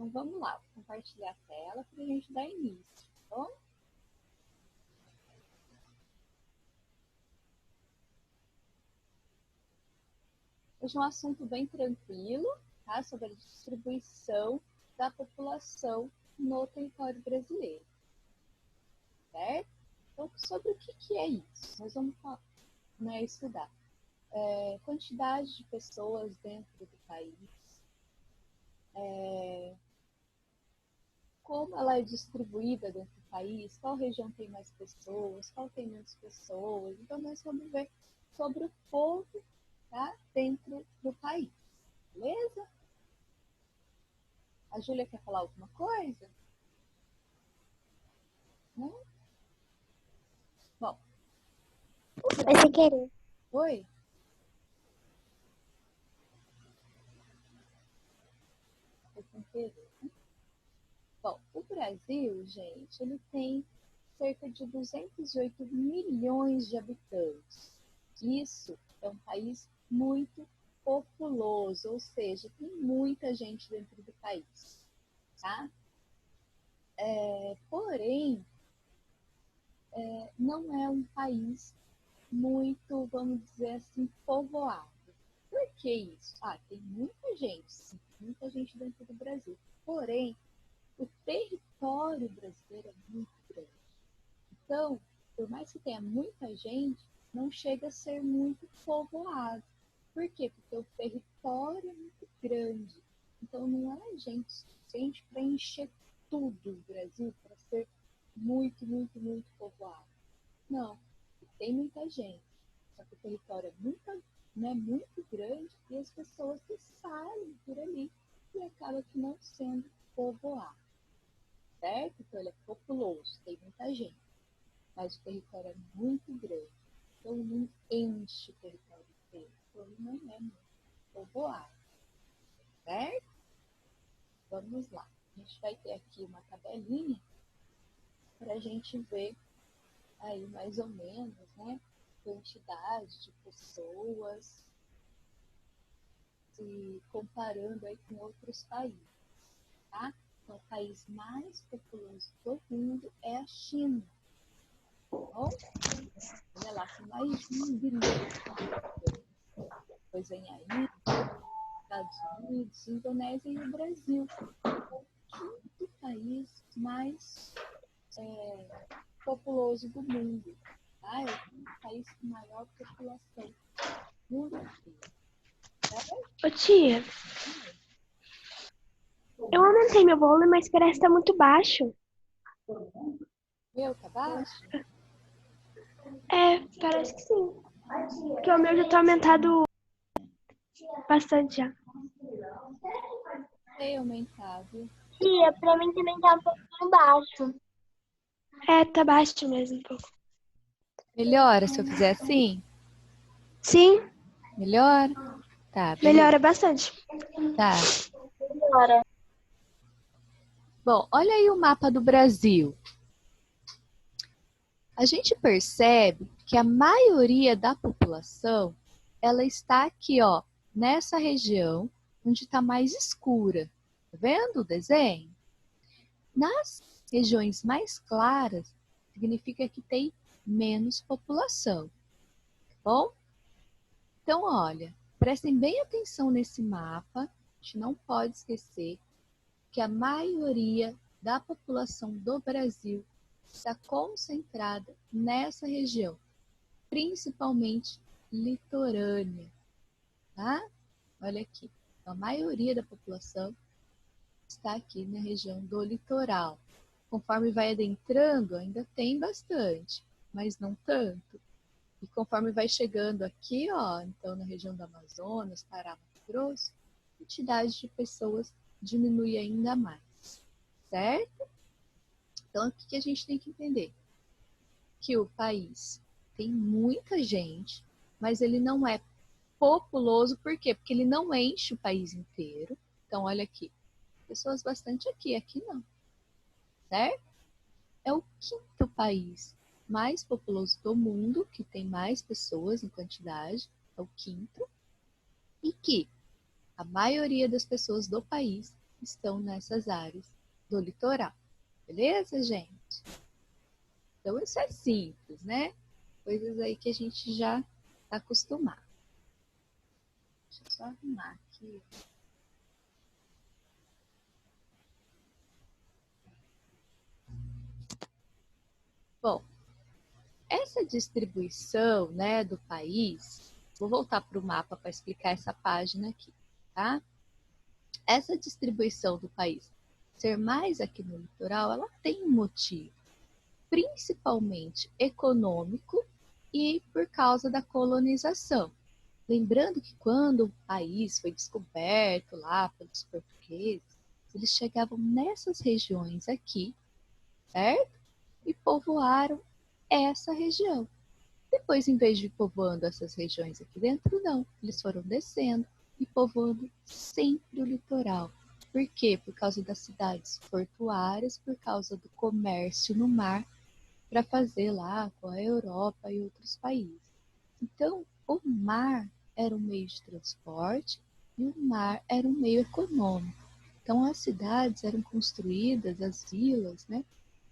Então vamos lá, vou compartilhar a tela para a gente dar início, tá bom? Hoje é um assunto bem tranquilo, tá? Sobre a distribuição da população no território brasileiro, certo? Então, sobre o que é isso? Nós vamos estudar quantidade de pessoas dentro do país, como ela é distribuída dentro do país, qual região tem mais pessoas, qual tem menos pessoas. Então, nós vamos ver sobre o povo, tá? Dentro do país, beleza? A Júlia quer falar alguma coisa? Não? Bom. Você querer. Oi? Bom, o Brasil, gente, ele tem cerca de 208 milhões de habitantes. Isso é um país muito populoso, ou seja, tem muita gente dentro do país, tá? Porém, não é um país muito, vamos dizer assim, povoado. Por que isso? Tem muita gente, sim, muita gente dentro do Brasil. Porém, o território brasileiro é muito grande. Então, por mais que tenha muita gente, não chega a ser muito povoado. Por quê? Porque o território é muito grande. Então, não é gente suficiente para encher tudo o Brasil para ser muito, muito, muito povoado. Não, tem muita gente. Só que o território é muito grande e as pessoas que saem por ali e acaba que não sendo povoado. Certo? Então, ele é populoso, tem muita gente. Mas o território é muito grande. Então, não enche o território inteiro. Então, ele não é muito povoado. Certo? Vamos lá. A gente vai ter aqui uma tabelinha para a gente ver aí mais ou menos, né? Quantidade de pessoas e comparando aí com outros países, tá? Então, o país mais populoso do mundo é a China. Bom, olha lá, tem mais de 1 bilhão de habitantes. Depois vem a Índia, Estados Unidos, Indonésia e o Brasil. É o quinto país mais populoso do mundo. Tá? É o quinto país com maior população no mundo. Ô tia, eu aumentei meu volume, mas parece que tá muito baixo. Meu, tá baixo? Parece que sim. Porque o meu já tá aumentado bastante já. Sei aumentar, viu? Tia, pra mim também tá um pouquinho baixo. Tá baixo mesmo um pouco. Melhora se eu fizer assim? Sim, Melhora? Tá, beleza. melhora bastante. Tá. Melhora. Bom, olha aí o mapa do Brasil. A gente percebe que a maioria da população, ela está aqui, ó, nessa região onde está mais escura. Tá vendo o desenho? Nas regiões mais claras, significa que tem menos população. Tá bom? Então, olha, prestem bem atenção nesse mapa. A gente não pode esquecer que a maioria da população do Brasil está concentrada nessa região, principalmente litorânea, tá? Olha aqui, a maioria da população está aqui na região do litoral. Conforme vai adentrando, ainda tem bastante, mas não tanto. E conforme vai chegando aqui, ó, então na região do Amazonas, Pará, Mato Grosso, a quantidade de pessoas diminui ainda mais, certo? Então, o que a gente tem que entender? Que o país tem muita gente, mas ele não é populoso, por quê? Porque ele não enche o país inteiro. Então, olha aqui, pessoas bastante aqui, aqui não, certo? É o quinto país mais populoso do mundo, que tem mais pessoas em quantidade, é o quinto, e que a maioria das pessoas do país estão nessas áreas do litoral. Beleza, gente? Então, isso é simples, né? Coisas aí que a gente já está acostumado. Deixa eu só arrumar aqui. Bom, essa distribuição, né, do país, vou voltar para o mapa para explicar essa página aqui, tá? Essa distribuição do país ser mais aqui no litoral, ela tem um motivo, principalmente econômico e por causa da colonização. Lembrando que quando o país foi descoberto lá pelos portugueses, eles chegavam nessas regiões aqui, certo? E povoaram essa região. Depois, em vez de ir povoando essas regiões aqui dentro, não. Eles foram descendo e povoando sempre o litoral. Por quê? Por causa das cidades portuárias, por causa do comércio no mar, para fazer lá com a Europa e outros países. Então, o mar era um meio de transporte e o mar era um meio econômico. Então, as cidades eram construídas, as vilas, né?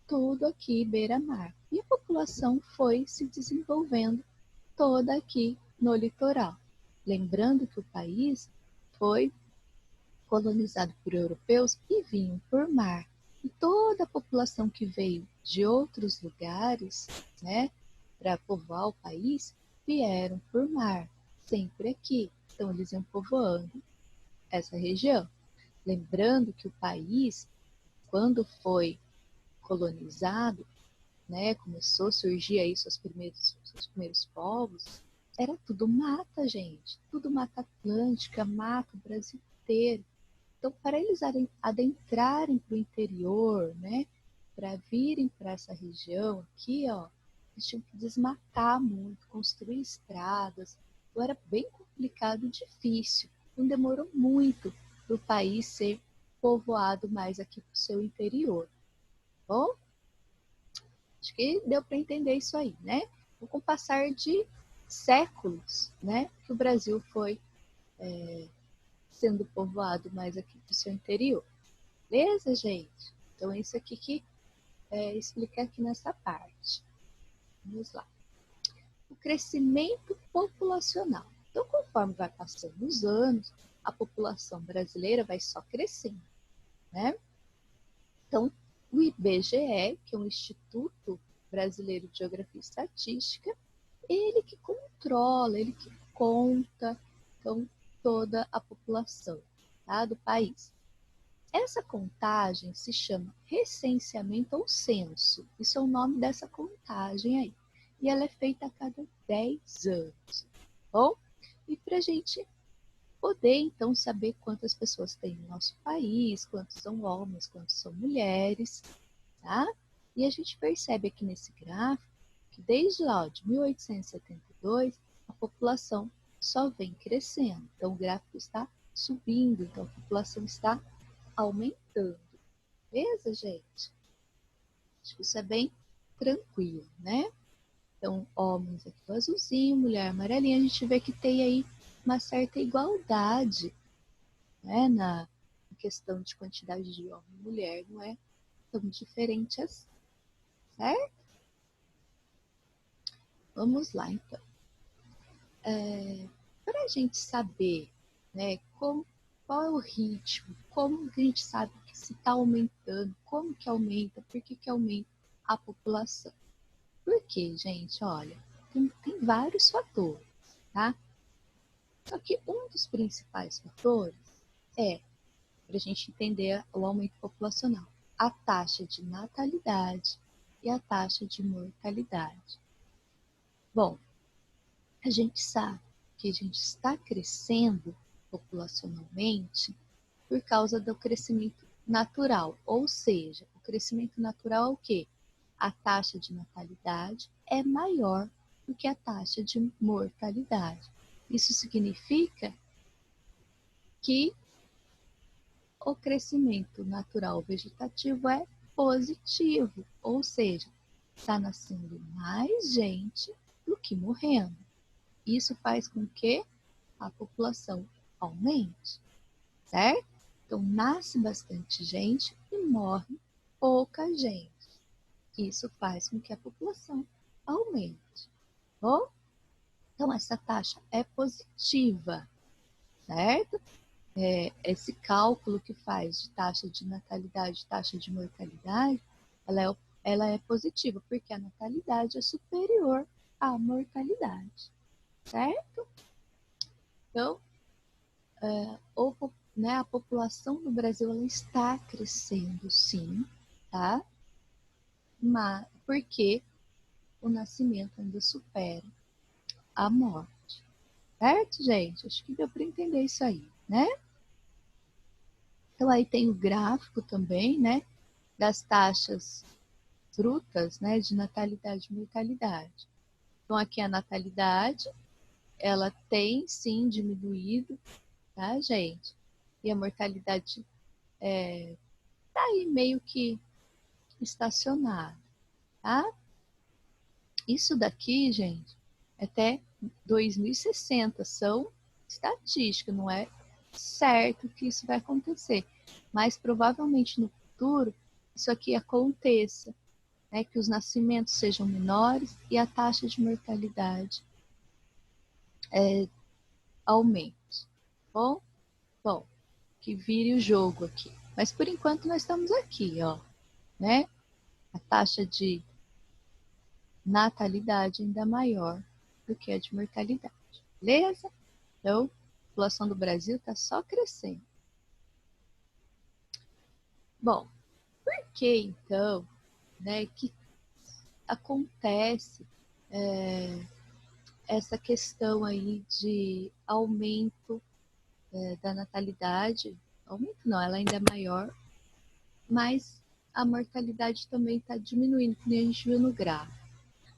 Tudo aqui beira-mar. E a população foi se desenvolvendo toda aqui no litoral. Lembrando que o país foi colonizado por europeus e vinham por mar. E toda a população que veio de outros lugares, né, para povoar o país, vieram por mar, sempre aqui. Então eles iam povoando essa região. Lembrando que o país, quando foi colonizado, né, começou a surgir aí seus primeiros povos, era tudo mata, gente. Tudo mata atlântica, mata o Brasil inteiro. Então, para eles adentrarem para o interior, né, para virem para essa região aqui, ó, eles tinham que desmatar muito, construir estradas. Então, era bem complicado e difícil. Não demorou muito para o país ser povoado mais aqui para o seu interior. Tá bom? Acho que deu para entender isso aí, né? Com o passar de séculos, né, que o Brasil foi sendo povoado mais aqui para o seu interior. Beleza, gente? Então, é isso aqui que explica aqui nessa parte. Vamos lá. O crescimento populacional. Então, conforme vai passando os anos, a população brasileira vai só crescendo, né? Então, o IBGE, que é o Instituto Brasileiro de Geografia e Estatística, ele que controla, ele que conta, então, toda a população, tá, do país. Essa contagem se chama recenseamento ou censo. Isso é o nome dessa contagem aí. E ela é feita a cada 10 anos. Bom, e para a gente poder, então, saber quantas pessoas tem no nosso país, quantos são homens, quantos são mulheres, tá? E a gente percebe aqui nesse gráfico que desde lá, ó, de 1872, a população só vem crescendo. Então, o gráfico está subindo, então a população está aumentando. Beleza, gente? Acho que isso é bem tranquilo, né? Então, homens aqui o azulzinho, mulher amarelinha, a gente vê que tem aí uma certa igualdade, né? Na questão de quantidade de homem e mulher, não é tão diferente assim, certo? Vamos lá, então. Para a gente saber, né, qual é o ritmo, como que a gente sabe que se está aumentando, como que aumenta, por que aumenta a população. Porque, gente, olha, tem vários fatores, tá? Só que um dos principais fatores é, para a gente entender o aumento populacional, a taxa de natalidade e a taxa de mortalidade. Bom, a gente sabe que a gente está crescendo populacionalmente por causa do crescimento natural, ou seja, o crescimento natural é o quê? A taxa de natalidade é maior do que a taxa de mortalidade. Isso significa que o crescimento natural vegetativo é positivo, ou seja, está nascendo mais gente do que morrendo. Isso faz com que a população aumente, certo? Então, nasce bastante gente e morre pouca gente. Isso faz com que a população aumente. Bom? Então, essa taxa é positiva, certo? Esse cálculo que faz de taxa de natalidade, taxa de mortalidade, ela é positiva, porque a natalidade é superior à mortalidade, certo? Então, a população do Brasil ela está crescendo, sim, tá? Mas porque o nascimento ainda supera a morte, certo, gente? Acho que deu para entender isso aí, né? Então, aí tem o gráfico também, né? Das taxas brutas, né? De natalidade e mortalidade. Então, aqui a natalidade, ela tem, sim, diminuído, tá, gente? E a mortalidade tá aí meio que estacionada, tá? Isso daqui, gente, até 2060 são estatísticas, não é certo que isso vai acontecer, mas provavelmente no futuro isso aqui aconteça, né, que os nascimentos sejam menores e a taxa de mortalidade aumente. Bom, bom, que vire o jogo aqui. Mas por enquanto nós estamos aqui, ó, né? A taxa de natalidade ainda maior do que a de mortalidade. Beleza? Então, a população do Brasil está só crescendo. Bom, por que então, né, que acontece essa questão aí de aumento da natalidade? Aumento não, ela ainda é maior, mas a mortalidade também está diminuindo, como a gente viu no gráfico.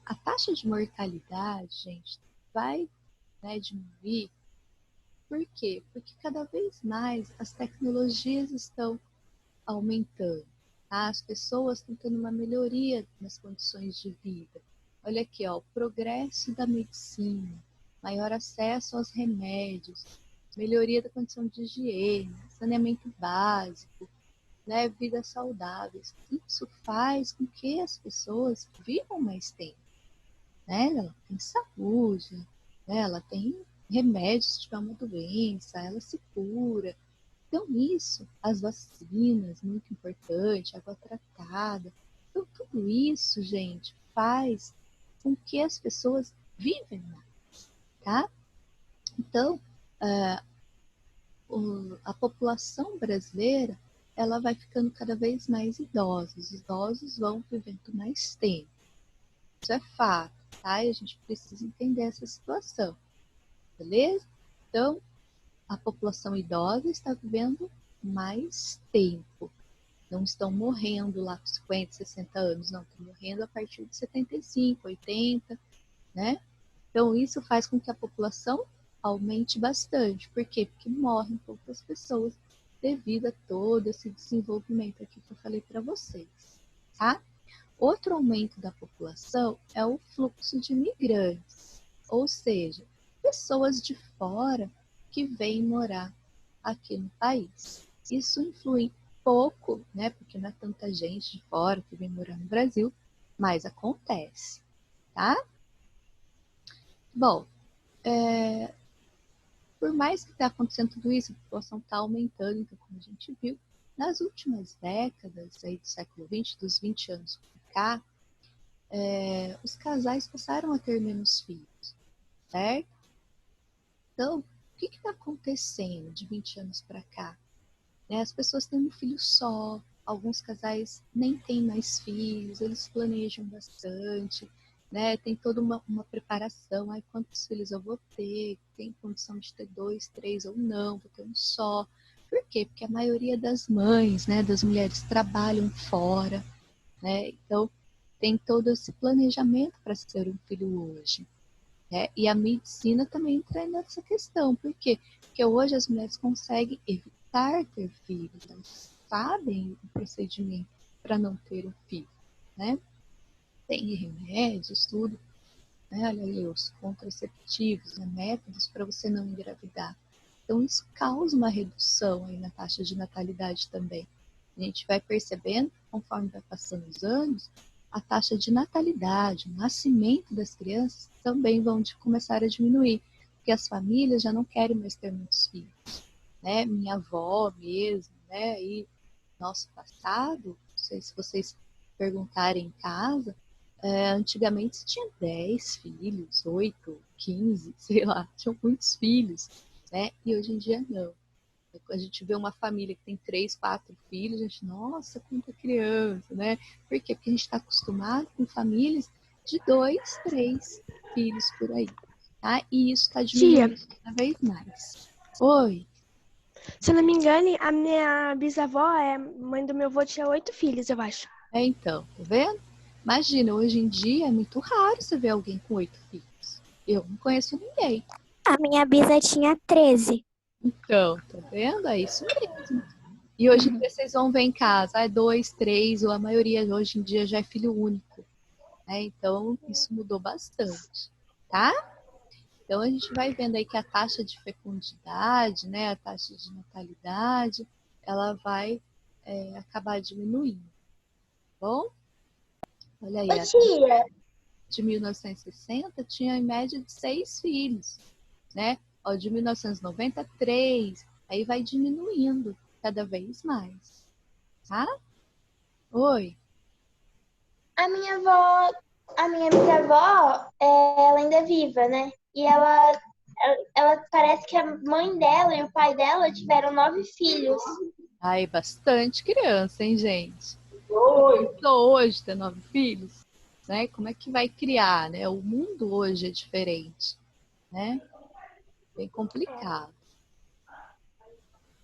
A taxa de mortalidade, gente, vai, né, diminuir. Por quê? Porque cada vez mais as tecnologias estão aumentando. Tá? As pessoas estão tendo uma melhoria nas condições de vida. Olha aqui, ó, o progresso da medicina, maior acesso aos remédios, melhoria da condição de higiene, saneamento básico, né, vidas saudáveis. Isso faz com que as pessoas vivam mais tempo. Né? Ela tem saúde, né? Ela tem remédios se tiver uma doença, ela se cura. Então, isso, as vacinas, muito importante, água tratada. Então, tudo isso, gente, faz com que as pessoas vivem mais, tá? Então, a população brasileira, ela vai ficando cada vez mais idosa. Os idosos vão vivendo mais tempo. Isso é fato, tá? E a gente precisa entender essa situação, beleza? Então, a população idosa está vivendo mais tempo. Não estão morrendo lá com 50, 60 anos, não. Estão morrendo a partir de 75, 80, né? Então, isso faz com que a população aumente bastante. Por quê? Porque morrem poucas pessoas devido a todo esse desenvolvimento aqui que eu falei para vocês, tá? Outro aumento da população é o fluxo de imigrantes, ou seja, pessoas de fora que vêm morar aqui no país. Isso influi pouco, né, porque não é tanta gente de fora que vem morar no Brasil, mas acontece, tá? Bom, por mais que está acontecendo tudo isso, a população está aumentando, então, como a gente viu, nas últimas décadas aí do século XX, dos 20 anos para cá, os casais passaram a ter menos filhos, certo? Então, o que está acontecendo de 20 anos para cá? Né? As pessoas têm um filho só, alguns casais nem têm mais filhos, eles planejam bastante, né? Tem toda uma preparação, ai, quantos filhos eu vou ter, tem condição de ter 2, 3 ou não, vou ter um só. Por quê? Porque a maioria das mães, né, das mulheres trabalham fora, né? Então, tem todo esse planejamento para ser um filho hoje. Né? E a medicina também entra nessa questão. Por quê? Porque hoje as mulheres conseguem evitar ter filhos, elas sabem o procedimento para não ter um filho. Né? Tem remédios, tudo. Né? Olha aí, os contraceptivos, né? Métodos para você não engravidar. Então, isso causa uma redução aí na taxa de natalidade também. A gente vai percebendo, conforme vai passando os anos, a taxa de natalidade, o nascimento das crianças também vão começar a diminuir, porque as famílias já não querem mais ter muitos filhos, né? Minha avó mesmo, né? E nosso passado, não sei se vocês perguntarem em casa, antigamente se tinha 10 filhos, 8, 15, sei lá, tinham muitos filhos, né? E hoje em dia não. A gente vê uma família que tem 3, 4 filhos, a gente, nossa, quanta criança, né? Por quê? Porque a gente está acostumado com famílias de 2, 3 filhos por aí, tá? E isso está diminuindo cada vez mais. Oi? Se eu não me engano, a minha bisavó, mãe do meu avô, tinha 8 filhos, eu acho. Então, tá vendo? Imagina, hoje em dia é muito raro você ver alguém com 8 filhos. Eu não conheço ninguém. A minha bisa tinha 13. Então, tá vendo? É isso mesmo. E hoje em dia vocês vão ver em casa, é 2, 3, ou a maioria hoje em dia já é filho único, né? Então, isso mudou bastante, tá? Então, a gente vai vendo aí que a taxa de fecundidade, né, a taxa de natalidade, ela vai acabar diminuindo, tá bom? Olha aí, a Tia, de 1960 tinha em média de 6 filhos, né? Ó, de 1990, 3. Aí vai diminuindo cada vez mais, tá? Oi. a minha bisavó, ela ainda é viva, né? E ela parece que a mãe dela e o pai dela tiveram 9 filhos. Ai, bastante criança, hein, gente? Pensou hoje ter 9 filhos, né? Como é que vai criar, né? O mundo hoje é diferente, né? Bem complicado.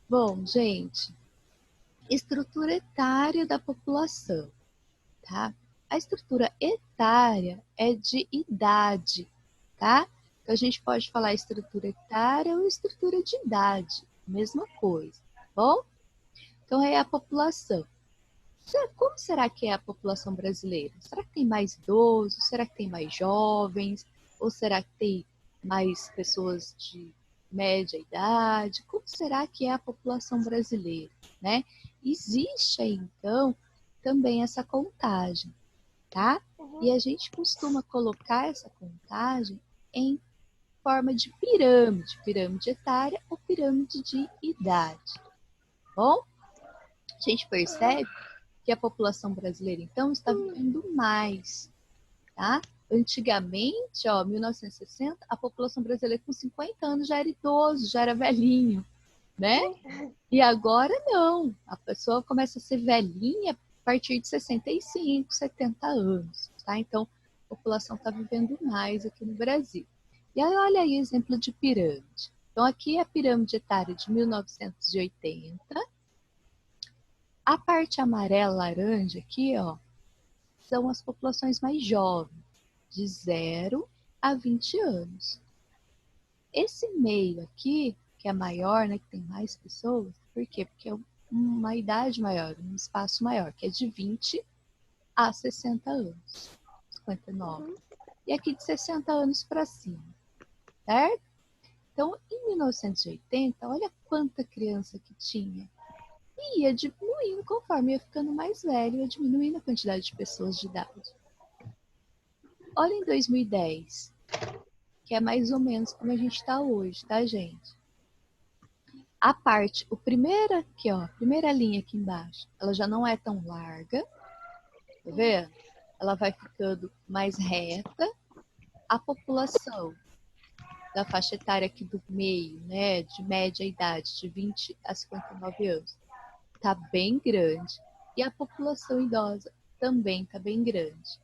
Bom, gente, estrutura etária da população, tá? A estrutura etária é de idade, tá? Então a gente pode falar estrutura etária ou estrutura de idade, mesma coisa, tá bom? Então é a população. Como será que é a população brasileira? Será que tem mais idosos? Será que tem mais jovens? Ou será que tem mais pessoas de média idade? Como será que é a população brasileira, né? Existe aí, então, também essa contagem, tá? E a gente costuma colocar essa contagem em forma de pirâmide, pirâmide etária ou pirâmide de idade, tá bom? A gente percebe que a população brasileira, então, está vivendo mais, tá? Antigamente, ó, 1960, a população brasileira com 50 anos já era idoso, já era velhinho, né? E agora não. A pessoa começa a ser velhinha a partir de 65, 70 anos, tá? Então, a população está vivendo mais aqui no Brasil. E aí, olha aí o exemplo de pirâmide. Então, aqui é a pirâmide etária de 1980. A parte amarela, laranja aqui, ó, são as populações mais jovens, de 0 a 20 anos. Esse meio aqui, que é maior, né, que tem mais pessoas, por quê? Porque é uma idade maior, um espaço maior, que é de 20 a 60 anos, 59. E aqui de 60 anos para cima, certo? Então, em 1980, olha quanta criança que tinha. E ia diminuindo conforme ia ficando mais velho, ia diminuindo a quantidade de pessoas de idade. Olha em 2010, que é mais ou menos como a gente está hoje, tá, gente? A parte, o primeiro aqui, ó, a primeira linha aqui embaixo, ela já não é tão larga, tá vendo? Ela vai ficando mais reta. A população da faixa etária aqui do meio, né, de média idade, de 20 a 59 anos, tá bem grande. E a população idosa também tá bem grande.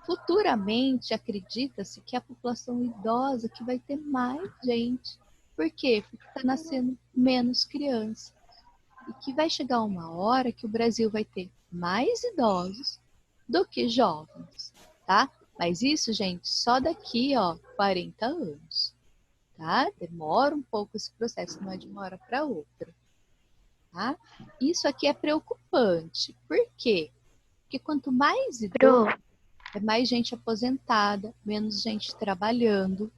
Futuramente, acredita-se que a população idosa que vai ter mais gente. Por quê? Porque está nascendo menos criança. E que vai chegar uma hora que o Brasil vai ter mais idosos do que jovens, tá? Mas isso, gente, só daqui, ó, 40 anos, tá? Demora um pouco esse processo, não é de uma hora para outra, tá? Isso aqui é preocupante. Por quê? Porque quanto mais idoso, é mais gente aposentada, menos gente trabalhando,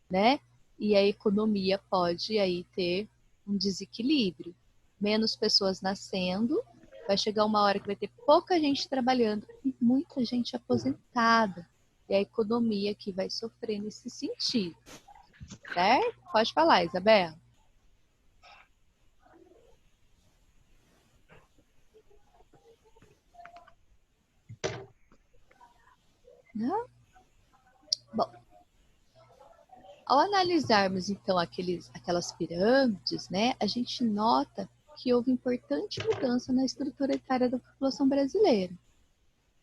né? e a economia pode aí ter um desequilíbrio. Menos pessoas nascendo, vai chegar uma hora que vai ter pouca gente trabalhando e muita gente aposentada. E a economia aqui vai sofrer nesse sentido. Certo? Pode falar, Isabela. Não? Bom, ao analisarmos então aquelas pirâmides, né, a gente nota que houve importante mudança na estrutura etária da população brasileira,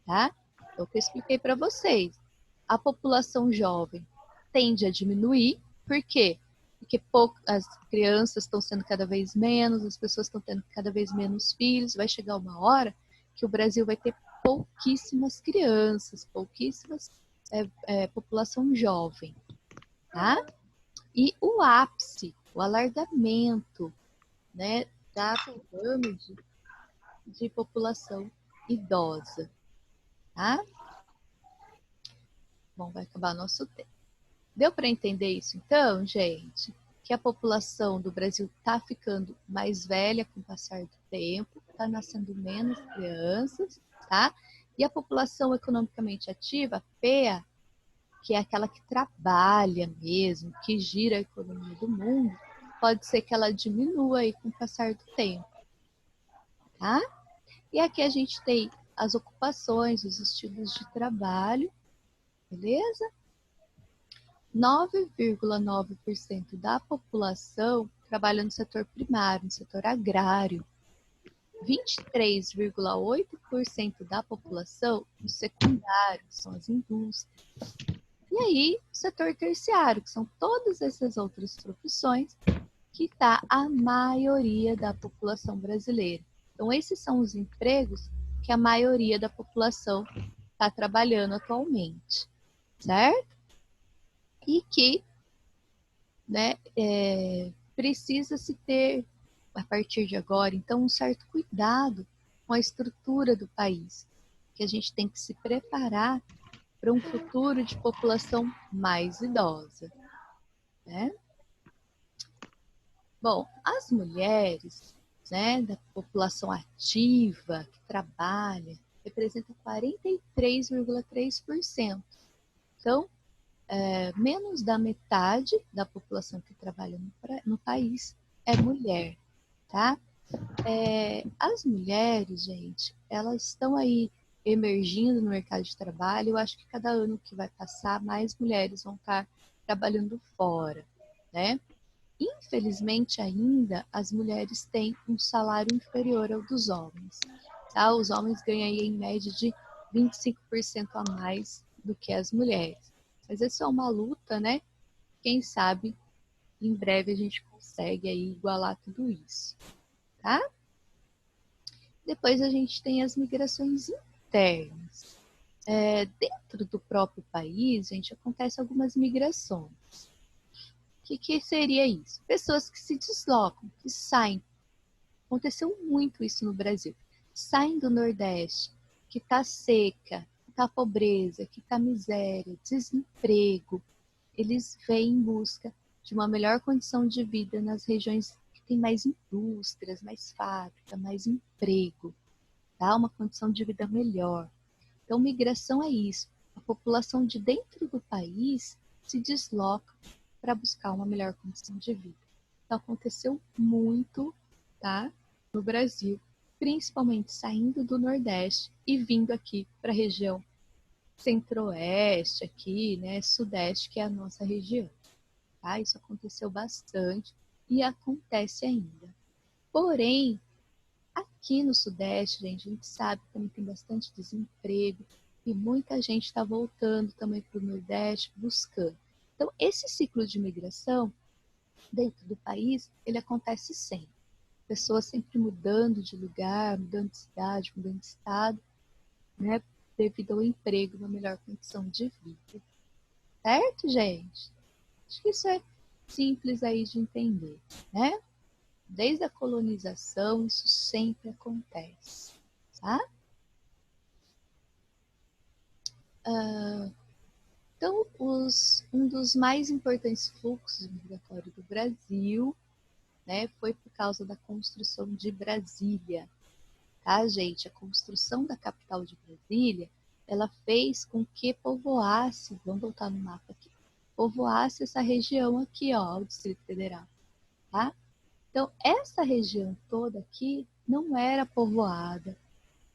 tá? Então, o que eu expliquei para vocês, a população jovem tende a diminuir, por quê? Porque as crianças estão sendo cada vez menos, as pessoas estão tendo cada vez menos filhos, vai chegar uma hora que o Brasil vai ter pouquíssimas crianças, pouquíssimas população jovem, tá? E o ápice, o alargamento, né, da pirâmide de população idosa, tá? Bom, vai acabar nosso tempo. Deu para entender isso então, gente? Que a população do Brasil está ficando mais velha com o passar do tempo, está nascendo menos crianças, tá? E a população economicamente ativa, a PEA, que é aquela que trabalha mesmo, que gira a economia do mundo, pode ser que ela diminua aí com o passar do tempo, tá? E aqui a gente tem as ocupações, os estilos de trabalho, beleza? 9,9% da população trabalha no setor primário, no setor agrário. 23,8% da população no secundário, são as indústrias. E aí, o setor terciário, que são todas essas outras profissões, que está a maioria da população brasileira. Então, esses são os empregos que a maioria da população está trabalhando atualmente, certo? E que, né, precisa se ter, a partir de agora, então, um certo cuidado com a estrutura do país, que a gente tem que se preparar para um futuro de população mais idosa, né? Bom, as mulheres, né, da população ativa, que trabalha, representam 43,3%. Então, menos da metade da população que trabalha no país é mulher, tá? As mulheres, gente, elas estão aí emergindo no mercado de trabalho. Eu acho que cada ano que vai passar, mais mulheres vão estar trabalhando fora, né? Infelizmente, ainda, as mulheres têm um salário inferior ao dos homens, tá? Os homens ganham aí, em média, de 25% a mais do que as mulheres. Mas essa é uma luta, né? Quem sabe, em breve a gente consegue aí igualar tudo isso, tá? Depois a gente tem as migrações internas. Dentro do próprio país, gente, acontece algumas migrações. O que seria isso? Pessoas que se deslocam, que saem. Aconteceu muito isso no Brasil. Saem do Nordeste, que está seca, que está pobreza, que está miséria, desemprego. Eles vêm em busca de uma melhor condição de vida nas regiões que tem mais indústrias, mais fábrica, mais emprego, tá? Uma condição de vida melhor. Então, migração é isso. A população de dentro do país se desloca para buscar uma melhor condição de vida. Então, aconteceu muito, tá? No Brasil, principalmente saindo do Nordeste e vindo aqui para a região Centro-Oeste, aqui, né? Sudeste, que é a nossa região. Tá? Isso aconteceu bastante e acontece ainda. Porém, aqui no Sudeste, gente, a gente sabe que também tem bastante desemprego e muita gente está voltando também para o Nordeste buscando. Então, esse ciclo de migração dentro do país, ele acontece sempre. Pessoas sempre mudando de lugar, mudando de cidade, mudando de estado, né? Devido ao emprego, uma melhor condição de vida. Certo, gente? Acho que isso é simples aí de entender, né? Desde a colonização, isso sempre acontece, tá? Então, um dos mais importantes fluxos migratórios do Brasil, né, foi por causa da construção de Brasília. Tá, gente? A construção da capital de Brasília, ela fez com que povoasse, vamos voltar no mapa aqui, povoasse essa região aqui, ó, o Distrito Federal, tá? Então, essa região toda aqui não era povoada,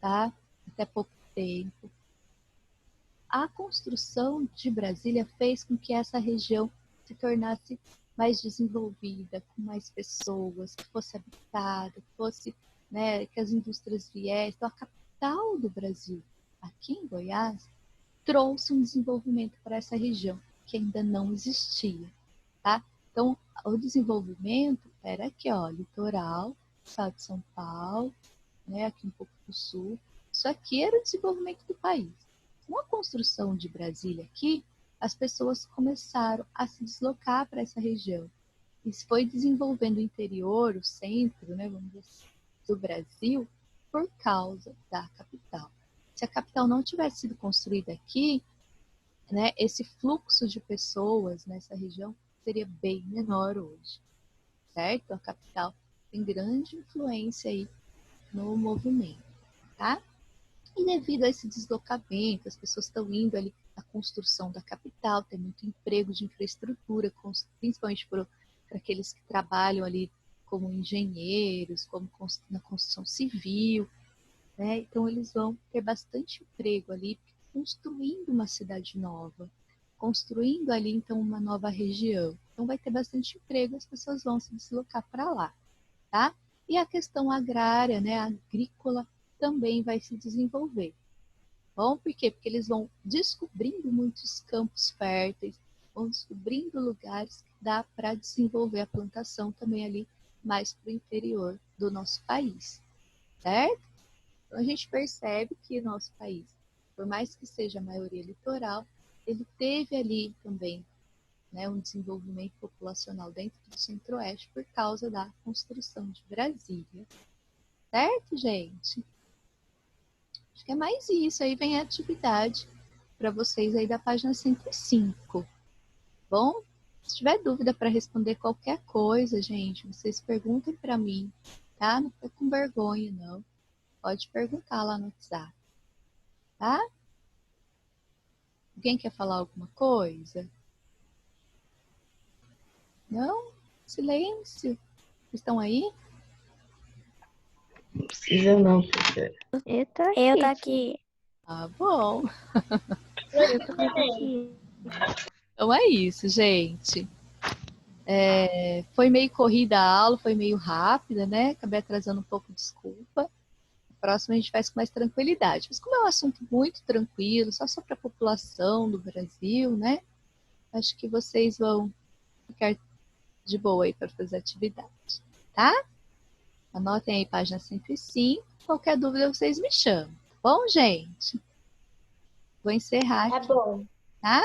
tá? Até pouco tempo. A construção de Brasília fez com que essa região se tornasse mais desenvolvida, com mais pessoas, que fosse habitada, que fosse, né, que as indústrias viessem. Então, a capital do Brasil, aqui em Goiás, trouxe um desenvolvimento para essa região que ainda não existia, tá? Então, o desenvolvimento era aqui, ó, litoral, estado de São Paulo, né, aqui um pouco do sul. Isso aqui era o desenvolvimento do país. Com a construção de Brasília aqui, as pessoas começaram a se deslocar para essa região. E se foi desenvolvendo o interior, o centro, né, vamos dizer assim, do Brasil, por causa da capital. Se a capital não tivesse sido construída aqui, né, esse fluxo de pessoas nessa região seria bem menor hoje, certo? A capital tem grande influência aí no movimento, tá? E devido a esse deslocamento, as pessoas estão indo ali na construção da capital, tem muito emprego de infraestrutura, principalmente para aqueles que trabalham ali como engenheiros, como na construção civil, né? Então eles vão ter bastante emprego ali, construindo uma cidade nova, construindo ali então uma nova região. Então vai ter bastante emprego, as pessoas vão se deslocar para lá, tá? E a questão agrária, né, agrícola, também vai se desenvolver. Bom, por quê? Porque eles vão descobrindo muitos campos férteis, vão descobrindo lugares que dá para desenvolver a plantação também ali mais para o interior do nosso país, certo? Então a gente percebe que o nosso país, por mais que seja a maioria litoral, ele teve ali também, né, um desenvolvimento populacional dentro do Centro-Oeste por causa da construção de Brasília. Certo, gente? Acho que é mais isso. Aí vem a atividade para vocês aí da página 105. Bom, se tiver dúvida para responder qualquer coisa, gente, vocês perguntem para mim, tá? Não fica com vergonha, não. Pode perguntar lá no WhatsApp, tá? Alguém quer falar alguma coisa? Não? Silêncio. Estão aí? Não precisa não, professora. Eu tô aqui. Ah, bom. Eu tô aqui. Então é isso, gente. Foi meio corrida a aula, foi meio rápida, né? Acabei atrasando um pouco, desculpa. Próximo a gente faz com mais tranquilidade. Mas como é um assunto muito tranquilo, só sobre a população do Brasil, né? Acho que vocês vão ficar de boa aí para fazer atividade, tá? Anotem aí página 105. Qualquer dúvida vocês me chamam. Tá bom, gente? Vou encerrar Tá aqui, bom. tá?